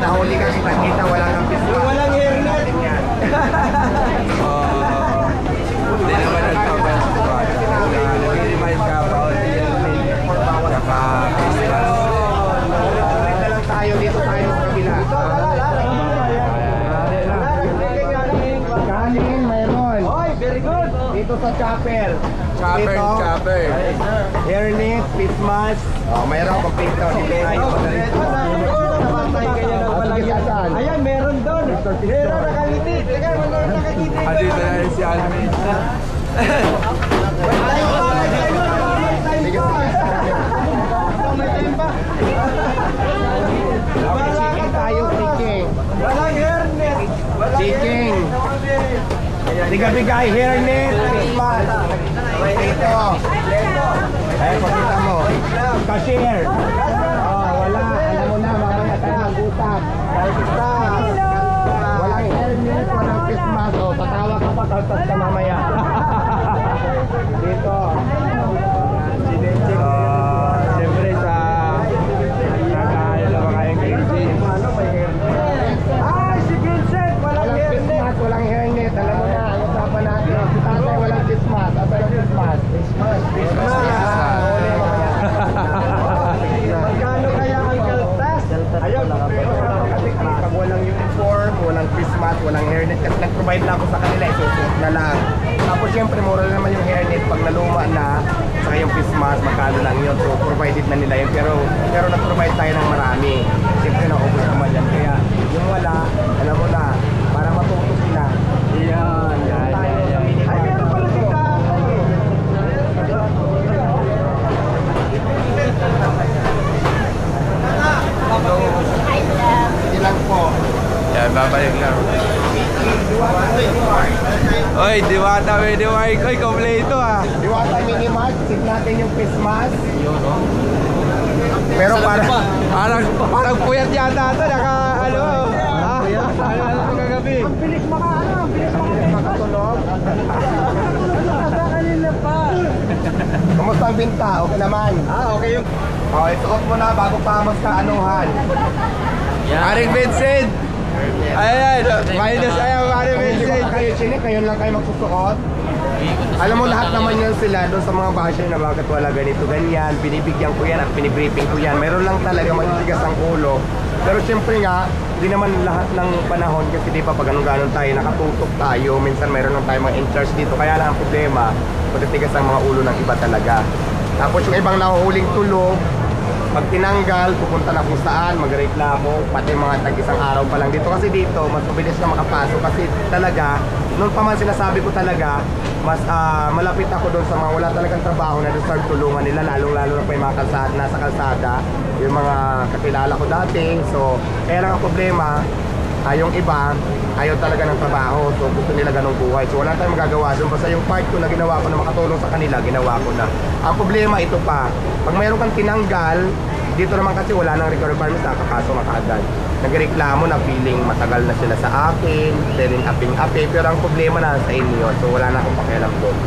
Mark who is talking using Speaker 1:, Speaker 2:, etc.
Speaker 1: nahuli ka kita, wala kang pisma.
Speaker 2: Walang hairnet.
Speaker 3: Hindi naman nagpapayos sa bata. Nag-remind ka pa o saka Christmas.
Speaker 1: Dito lang tayo, dito tayo sa kabila. Kanin, mayroon.
Speaker 2: Oy, very good.
Speaker 1: Dito sa chopper.
Speaker 3: Chopper,
Speaker 1: Dito,
Speaker 3: chopper.
Speaker 1: hairnet, face mask. Oh, mayroon complete to. Dito tayo.
Speaker 2: Ayan, meron doon. Meron nakangiti. Teka, wala nakangiti.
Speaker 3: Dito na rin si Alvin.
Speaker 1: Chicken tayo, chicken.
Speaker 2: Walang hairnet.
Speaker 1: Chicken. Bigay hairnet, face mask. Dito. Ay, pakita mo. Cashier. Oh, wala. Alam mo na, mamaya tayo mag-usap. Walang hairnet, walang face mask. Oh, tatawa ka pa, kaltas ka mamaya. Dito.
Speaker 3: Siyempre sa nag-aayos na mga ingredients.
Speaker 2: Ay, si Vincent. Walang
Speaker 1: Walang face
Speaker 2: hairnet.
Speaker 1: mask, walang hairnet. Alam mo na, ang usapan natin. Si tatay, walang face mask. At walang face mask.
Speaker 2: Magkano kaya ang kaltas?
Speaker 1: Ayun, kasi pag walang uniform, walang face mask, walang hairnet, kasi nag-provide na ako sa kanila, isusuot na lang. Tapos syempre, mura naman yung hairnet pag naluma na, saka yung face mask, magkano lang yun. So, provided na nila yun. Pero nag-provide tayo ng marami. Syempre, naubos naman yan. Kaya, yung wala, alam mo na, para matuto sila.
Speaker 3: Yan.
Speaker 2: Ay, meron pala si tatay.
Speaker 1: Hindi lang po.
Speaker 3: Yan, babalik lang. Oy, Diwata Mini Mart. Oy, kompleto ah.
Speaker 1: Diwata Mini Mart, sit natin yung face mask. Pero
Speaker 3: Parang puyat yata ito. Ano ito kagabi?
Speaker 2: Ang bilis ang bilis
Speaker 1: makatulog.
Speaker 2: Kanina pa.
Speaker 1: Kumusta ang binta? Okay naman.
Speaker 2: Okay yung...
Speaker 1: Oh, isuot mo na bago pa mas kaanuhan.
Speaker 3: Aring Vincent. Ayan, minus ayan, Aring Vincent.
Speaker 1: Kayo, Chine, kayo lang kayo magsusuot. Alam mo lahat naman yan sila doon sa mga basher na bakit wala ganito, ganyan. Binibigyan ko yan at binibriefing ko yan. Meron lang talaga matitigas ang ulo. Pero syempre nga, hindi naman lahat ng panahon kasi di pa pag ganun-ganon tayo, nakatutok tayo. Minsan meron lang tayo mga in-charge dito. Kaya lang ang problema, matitigas ang mga ulo ng iba talaga. Tapos yung ibang nahuhuling tulog, pag tinanggal, pupunta na kung saan, magreklamo, pati mga tag-isang araw pa lang dito. Kasi dito, mas mabilis na makapasok kasi talaga, noon pa man sinasabi ko talaga, mas malapit ako doon sa mga wala talagang trabaho na deserve tulungan nila, lalong-lalo na pa yung mga kalsada, nasa kalsada, yung mga kakilala ko dati. So, kaya lang ang problema, yung iba, ayaw talaga ng trabaho. So, gusto nila ganong buhay. So, wala tayong magagawa doon. Basta yung part ko na ginawa ko na makatulong sa kanila, ginawa ko na. Ang problema, ito pa. Pag mayroon kang tinanggal, dito naman kasi wala nang requirements, nakakaso ka kaagad. Nagreklamo na feeling matagal na sila sa akin, then aping-api. Pero ang problema na sa inyo. So, wala na akong pakialam doon.